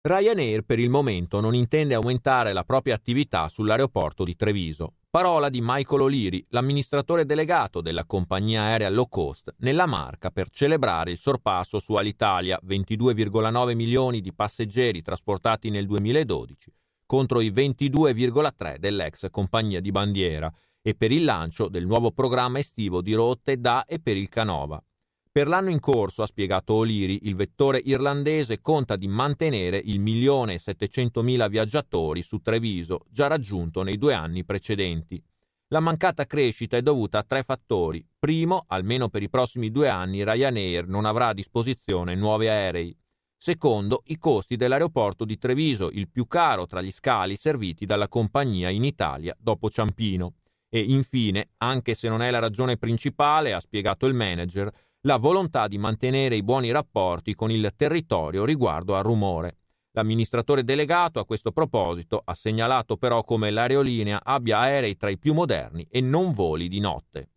Ryanair per il momento non intende aumentare la propria attività sull'aeroporto di Treviso. Parola di Michael O'Leary, l'amministratore delegato della compagnia aerea low cost nella Marca, per celebrare il sorpasso su Alitalia, 22,9 milioni di passeggeri trasportati nel 2012 contro i 22,3 dell'ex compagnia di bandiera, e per il lancio del nuovo programma estivo di rotte da e per il Canova. Per l'anno in corso, ha spiegato O'Leary, il vettore irlandese conta di mantenere il 1.700.000 viaggiatori su Treviso, già raggiunto nei 2 anni precedenti. La mancata crescita è dovuta a 3 fattori. Primo, almeno per i prossimi 2 anni Ryanair non avrà a disposizione nuovi aerei. Secondo, i costi dell'aeroporto di Treviso, il più caro tra gli scali serviti dalla compagnia in Italia dopo Ciampino. E infine, anche se non è la ragione principale, ha spiegato il manager, la volontà di mantenere i buoni rapporti con il territorio riguardo al rumore. L'amministratore delegato a questo proposito ha segnalato però come l'aerolinea abbia aerei tra i più moderni e non voli di notte.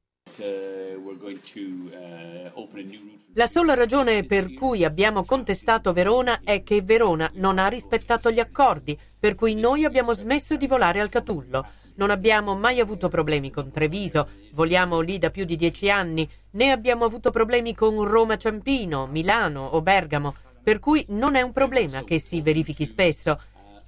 La sola ragione per cui abbiamo contestato Verona è che Verona non ha rispettato gli accordi, per cui noi abbiamo smesso di volare al Catullo. Non abbiamo mai avuto problemi con Treviso, voliamo lì da più di 10 anni, né abbiamo avuto problemi con Roma Ciampino, Milano o Bergamo, per cui non è un problema che si verifichi spesso.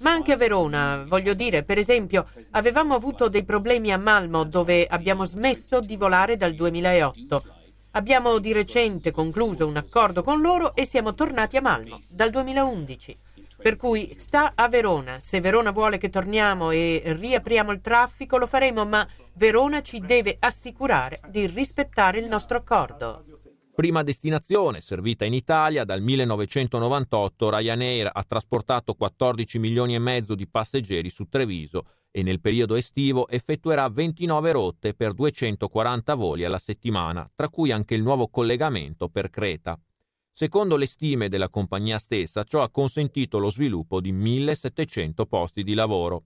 Ma anche a Verona, voglio dire, per esempio, avevamo avuto dei problemi a Malmo dove abbiamo smesso di volare dal 2008. Abbiamo di recente concluso un accordo con loro e siamo tornati a Malmo dal 2011. Per cui sta a Verona. Se Verona vuole che torniamo e riapriamo il traffico lo faremo, ma Verona ci deve assicurare di rispettare il nostro accordo. Prima destinazione servita in Italia, dal 1998 Ryanair ha trasportato 14 milioni e mezzo di passeggeri su Treviso e nel periodo estivo effettuerà 29 rotte per 240 voli alla settimana, tra cui anche il nuovo collegamento per Creta. Secondo le stime della compagnia stessa, ciò ha consentito lo sviluppo di 1.700 posti di lavoro.